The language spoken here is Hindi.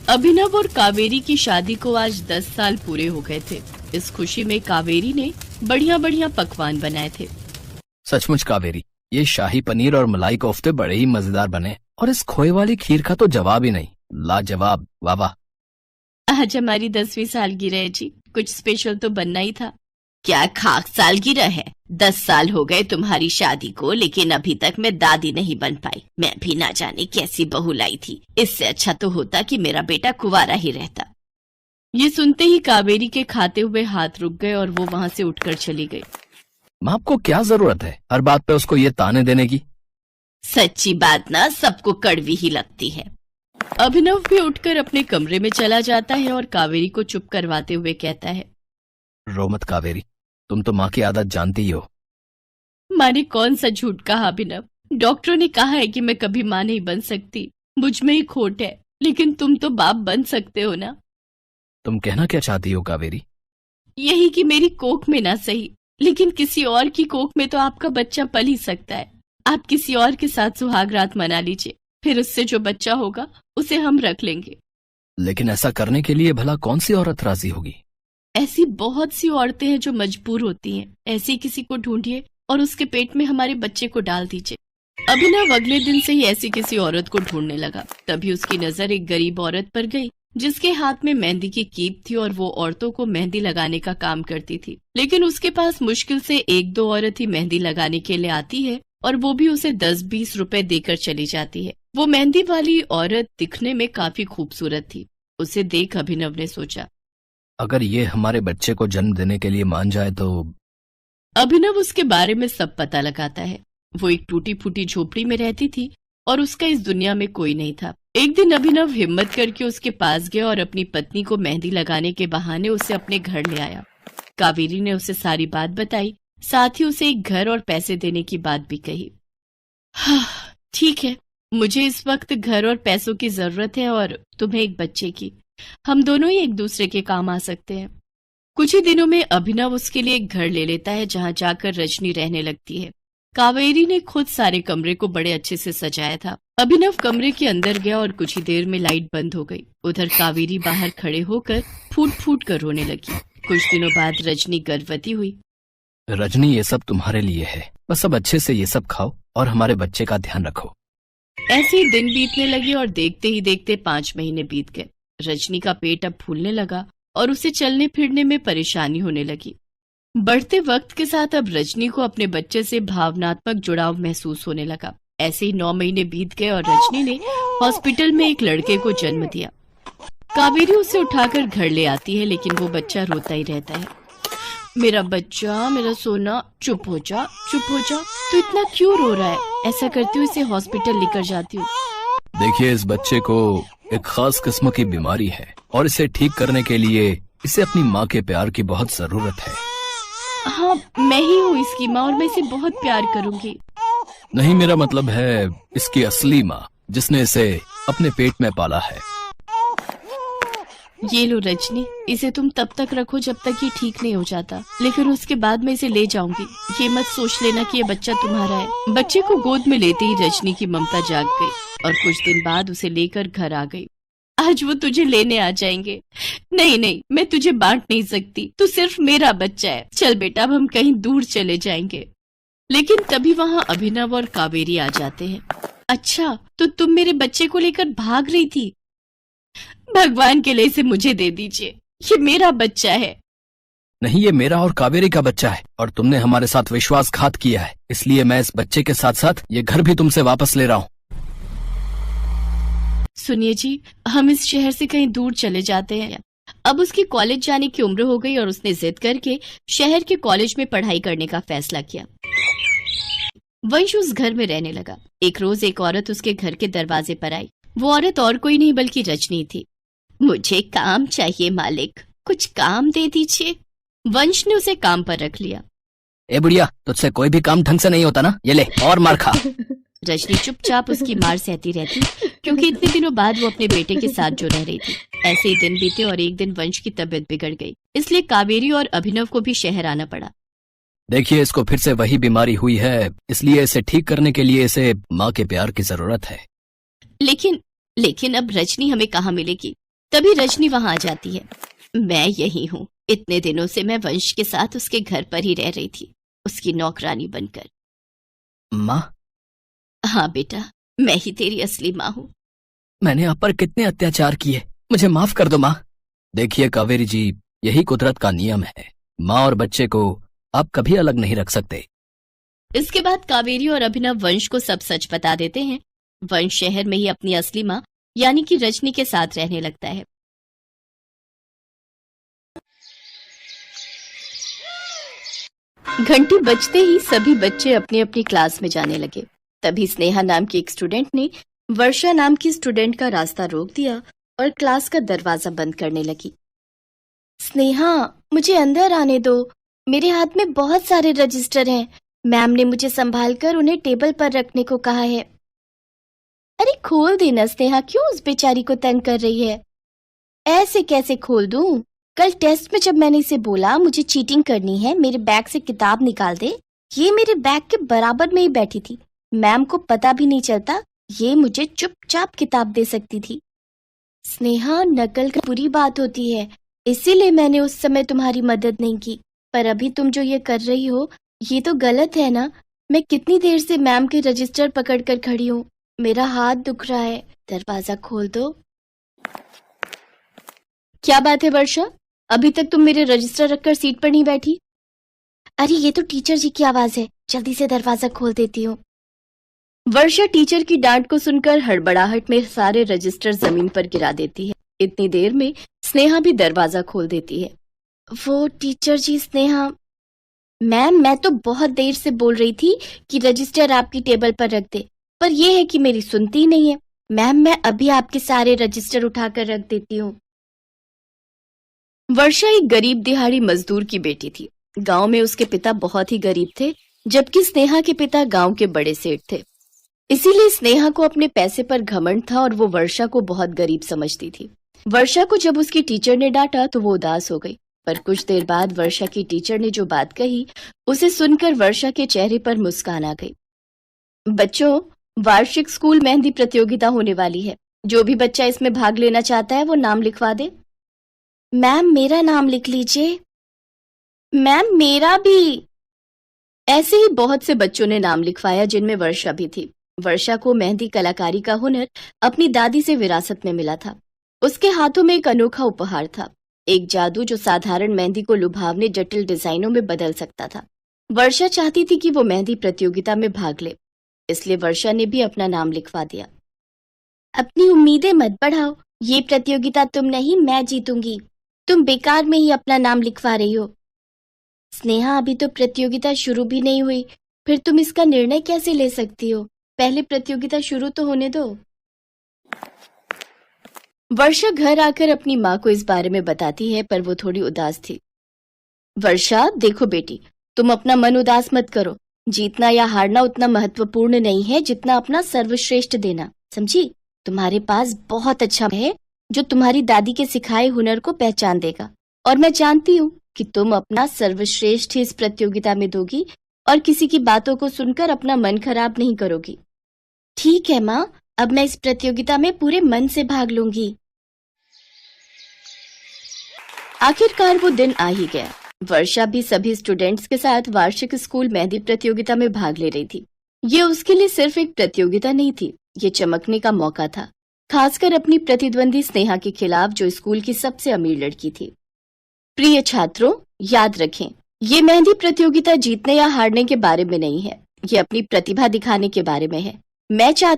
अभिनव और कावेरी की शादी को आज 10 साल पूरे हो गए थे। इस खुशी में कावेरी ने बढ़िया बढ़िया पकवान बनाए थे। सचमुच कावेरी, ये शाही पनीर और मलाई कोफ्ते बड़े ही मजेदार बने और इस खोए वाली खीर का तो जवाब ही नहीं। लाजवाब, वाह वाह। आज हमारी 10वीं सालगिरह है जी, कुछ स्पेशल तो बनना ही था। क्या खाक सालगिरह है? 10 साल हो गए तुम्हारी शादी को, लेकिन अभी तक मैं दादी नहीं बन पाई। मैं भी ना जाने कैसी बहू लाई थी। इससे अच्छा तो होता कि मेरा बेटा कुंवारा ही रहता। ये सुनते ही कावेरी के खाते हुए हाथ रुक गए और वो वहाँ से उठकर चली गई। माँ, आपको क्या जरूरत है हर बात पे उसको ये ताने देने की? सच्ची बात ना सबको कड़वी ही लगती है। अभिनव भी उठकर अपने कमरे में चला जाता है और कावेरी को चुप करवाते हुए कहता है, रो मत कावेरी, तुम तो माँ की आदत जानती ही हो। माँ ने कौन सा झूठ कहा अभिनव? डॉक्टरों ने कहा है कि मैं कभी माँ नहीं बन सकती। मुझ में ही खोट है, लेकिन तुम तो बाप बन सकते हो ना। तुम कहना क्या चाहती हो कावेरी? यही कि मेरी कोख में ना सही, लेकिन किसी और की कोख में तो आपका बच्चा पल ही सकता है। आप किसी और के साथ सुहाग रात मना लीजिए, फिर उससे जो बच्चा होगा उसे हम रख लेंगे। लेकिन ऐसा करने के लिए भला कौन सी औरत राजी होगी? ऐसी बहुत सी औरतें हैं जो मजबूर होती हैं। ऐसी किसी को ढूंढिए और उसके पेट में हमारे बच्चे को डाल दीजिए। अभिनव अगले दिन से ही ऐसी किसी औरत को ढूंढने लगा। तभी उसकी नजर एक गरीब औरत पर गई जिसके हाथ में मेहंदी की कीप थी और वो औरतों को मेहंदी लगाने का काम करती थी। लेकिन उसके पास मुश्किल से 1-2 औरत ही मेहंदी लगाने के लिए आती है और वो भी उसे 10-20 रुपए देकर चली जाती है। वो मेहंदी वाली औरत दिखने में काफी खूबसूरत थी। उसे देख अभिनव ने सोचा, अगर ये हमारे बच्चे को जन्म देने के लिए मान जाए तो। अभिनव उसके बारे में सब पता लगाता है। वो एक टूटी फूटी झोपड़ी में रहती थी और उसका इस दुनिया में कोई नहीं था। एक दिन अभिनव हिम्मत करके उसके पास गया और अपनी पत्नी को मेहंदी लगाने के बहाने उसे अपने घर ले आया। कावेरी ने उसे सारी बात बताई, साथ ही उसे एक घर और पैसे देने की बात भी कही। हाँ, ठीक है, मुझे इस वक्त घर और पैसों की जरूरत है और तुम्हें एक बच्चे की। हम दोनों ही एक दूसरे के काम आ सकते हैं। कुछ ही दिनों में अभिनव उसके लिए एक घर ले लेता है जहाँ जाकर रजनी रहने लगती है। कावेरी ने खुद सारे कमरे को बड़े अच्छे से सजाया था। अभिनव कमरे के अंदर गया और कुछ ही देर में लाइट बंद हो गई। उधर कावेरी बाहर खड़े होकर फूट फूट कर रोने लगी। कुछ दिनों बाद रजनी गर्भवती हुई। रजनी, ये सब तुम्हारे लिए है, बस अब अच्छे से ये सब खाओ और हमारे बच्चे का ध्यान रखो। ऐसे ही दिन बीतने लगे और देखते ही देखते 5 महीने बीत गए। रजनी का पेट अब फूलने लगा और उसे चलने फिरने में परेशानी होने लगी। बढ़ते वक्त के साथ अब रजनी को अपने बच्चे से भावनात्मक जुड़ाव महसूस होने लगा। ऐसे ही 9 महीने बीत गए और रजनी ने हॉस्पिटल में एक लड़के को जन्म दिया। कावेरी उसे उठाकर घर ले आती है, लेकिन वो बच्चा रोता ही रहता है। मेरा बच्चा, मेरा सोना, चुप हो जा, चुप हो जा। तो इतना क्यों रो रहा है? ऐसा करती हूँ इसे हॉस्पिटल लेकर जाती हूँ। देखिए, इस बच्चे को एक खास किस्म की बीमारी है और इसे ठीक करने के लिए इसे अपनी माँ के प्यार की बहुत जरूरत है। हाँ, मैं ही हूँ इसकी माँ और मैं इसे बहुत प्यार करूंगी। नहीं, मेरा मतलब है इसकी असली माँ, जिसने इसे अपने पेट में पाला है। ये लो रजनी, इसे तुम तब तक रखो जब तक ये ठीक नहीं हो जाता, लेकिन उसके बाद मैं इसे ले जाऊंगी। ये मत सोच लेना कि ये बच्चा तुम्हारा है। बच्चे को गोद में लेते ही रजनी की ममता जाग गई और कुछ दिन बाद उसे लेकर घर आ गई। आज वो तुझे लेने आ जाएंगे। नहीं नहीं, मैं तुझे बांट नहीं सकती, तू सिर्फ मेरा बच्चा है। चल बेटा, अब हम कहीं दूर चले जाएंगे। लेकिन तभी वहाँ अभिनव और कावेरी आ जाते हैं। अच्छा, तो तुम मेरे बच्चे को लेकर भाग रही थी? भगवान के लिए इसे मुझे दे दीजिए, ये मेरा बच्चा है। नहीं, ये मेरा और कावेरी का बच्चा है और तुमने हमारे साथ विश्वासघात किया है, इसलिए मैं इस बच्चे के साथ साथ ये घर भी तुमसे वापस ले रहा हूँ। सुनिए जी, हम इस शहर से कहीं दूर चले जाते हैं। अब उसकी कॉलेज जाने की उम्र हो गई और उसने जिद करके शहर के कॉलेज में पढ़ाई करने का फैसला किया। वंश उस घर में रहने लगा। एक रोज एक औरत उसके घर के दरवाजे पर आई। वो औरत और कोई नहीं बल्कि रजनी थी। मुझे काम चाहिए मालिक, कुछ काम दे दीजिए। वंश ने उसे काम पर रख लिया। ए बुढ़िया, तुझसे कोई भी काम ढंग से नहीं होता ना, ये ले और मार खा। रजनी चुपचाप उसकी मार सहती रहती, क्योंकि इतने दिनों बाद वो अपने बेटे के साथ जो रह रही थी। ऐसे ही दिन बीते और एक दिन वंश की तबीयत बिगड़ गई, इसलिए कावेरी और अभिनव को भी शहर आना पड़ा। देखिए, इसको फिर से वही बीमारी हुई है, इसलिए इसे ठीक करने के लिए इसे माँ के प्यार की जरूरत है। लेकिन अब रजनी हमें कहाँ मिलेगी? तभी रजनी वहां आ जाती है। मैं यही हूँ। इतने दिनों से मैं वंश के साथ उसके घर पर ही रह रही थी, उसकी नौकरानी बनकर। माँ, हाँ बेटा, मैं ही तेरी असली माँ हूँ। मैंने आप पर कितने अत्याचार किए, मुझे माफ कर दो माँ। देखिए कावेरी जी, यही कुदरत का नियम है। माँ और बच्चे को आप कभी अलग नहीं रख सकते। इसके बाद कावेरी और अभिनव वंश को सब सच बता देते हैं। वंश शहर में ही अपनी असली माँ यानी कि रजनी के साथ रहने लगता है। घंटी बजते ही सभी बच्चे अपनी अपनी क्लास में जाने लगे। तभी स्नेहा नाम की एक स्टूडेंट ने वर्षा नाम की स्टूडेंट का रास्ता रोक दिया और क्लास का दरवाजा बंद करने लगी। स्नेहा, मुझे अंदर आने दो। मेरे हाथ में बहुत सारे रजिस्टर हैं। मैम ने मुझे संभालकर उन्हें टेबल पर रखने को कहा है। अरे खोल देना स्नेहा, क्यों उस बेचारी को तंग कर रही है? ऐसे कैसे खोल दूं? कल टेस्ट में जब मैंने इसे बोला मुझे चीटिंग करनी है, मेरे बैग से किताब निकाल दे, ये मेरे बैग के बराबर में ही बैठी थी। मैम को पता भी नहीं चलता, ये मुझे चुपचाप किताब दे सकती थी। स्नेहा, नकल की बुरी बात होती है, इसीलिए मैंने उस समय तुम्हारी मदद नहीं की। पर अभी तुम जो ये कर रही हो, ये तो गलत है ना? मैं कितनी देर से मैम के रजिस्टर पकड़ कर खड़ी हूँ, मेरा हाथ दुख रहा है। दरवाजा खोल दो। क्या बात है वर्षा, अभी तक तुम मेरे रजिस्टर रखकर सीट पर नहीं बैठी? अरे ये तो टीचर जी की आवाज है, जल्दी से दरवाजा खोल देती हूँ। वर्षा टीचर की डांट को सुनकर हड़बड़ाहट में सारे रजिस्टर जमीन पर गिरा देती है। इतनी देर में स्नेहा भी दरवाजा खोल देती है। वो टीचर जी, स्नेहा मैम, मैं तो बहुत देर से बोल रही थी कि रजिस्टर आपकी टेबल पर रख दे, पर यह है कि मेरी सुनती नहीं है। मैम, मैं अभी आपके सारे रजिस्टर उठाकर रख देती हूँ। वर्षा एक गरीब दिहाड़ी मजदूर की बेटी थी। गांव में उसके पिता बहुत ही गरीब थे, जबकि स्नेहा के पिता गांव के बड़े सेठ थे। इसीलिए स्नेहा को अपने पैसे पर घमंड था और वो वर्षा को बहुत गरीब समझती थी। वर्षा को जब उसकी टीचर ने डांटा तो वो उदास हो गई, पर कुछ देर बाद वर्षा की टीचर ने जो बात कही उसे सुनकर वर्षा के चेहरे पर मुस्कान आ गई। बच्चों, वार्षिक स्कूल मेहंदी प्रतियोगिता होने वाली है। जो भी बच्चा इसमें भाग लेना चाहता है वो नाम लिखवा दे। मैम, मेरा नाम लिख लीजिए। मैम, मेरा भी। ऐसे ही बहुत से बच्चों ने नाम लिखवाया, जिनमें वर्षा भी थी। वर्षा को मेहंदी कलाकारी का हुनर अपनी दादी से विरासत में मिला था। उसके हाथों में एक अनोखा उपहार था, एक जादू जो साधारण मेहंदी को लुभावने जटिल डिजाइनों में बदल सकता था। वर्षा चाहती थी कि वो मेहंदी प्रतियोगिता में भाग ले, इसलिए वर्षा ने भी अपना नाम लिखवा दिया। अपनी उम्मीदें मत बढ़ाओ, ये प्रतियोगिता तुम नहीं, मैं जीतूंगी। तुम बेकार में ही अपना नाम लिखवा रही हो। स्नेहा, अभी तो प्रतियोगिता शुरू भी नहीं हुई, फिर तुम इसका निर्णय कैसे ले सकती हो? पहले प्रतियोगिता शुरू तो होने दो। वर्षा घर आकर अपनी माँ को इस बारे में बताती है, पर वो थोड़ी उदास थी। वर्षा, देखो बेटी, तुम अपना मन उदास मत करो। जीतना या हारना उतना महत्वपूर्ण नहीं है जितना अपना सर्वश्रेष्ठ देना, समझी? तुम्हारे पास बहुत अच्छा है जो तुम्हारी दादी के सिखाए हुनर को पहचान देगा, और मैं जानती हूँ कि तुम अपना सर्वश्रेष्ठ इस प्रतियोगिता में दोगी और किसी की बातों को सुनकर अपना मन खराब नहीं करोगी। ठीक है माँ, अब मैं इस प्रतियोगिता में पूरे मन से भाग लूंगी। आखिरकार वो दिन आ ही गया। वर्षा भी सभी स्टूडेंट्स के साथ वार्षिक स्कूल मेहंदी प्रतियोगिता में भाग ले रही थी। ये उसके लिए सिर्फ एक प्रतियोगिता नहीं थी, ये चमकने का मौका था, खासकर अपनी प्रतिद्वंदी स्नेहा के खिलाफ, जो स्कूल की सबसे अमीर लड़की थी। प्रिय छात्रों, याद रखें, ये मेहंदी प्रतियोगिता जीतने या हारने के बारे में नहीं है, ये अपनी प्रतिभा दिखाने के बारे में है। मैं चाहती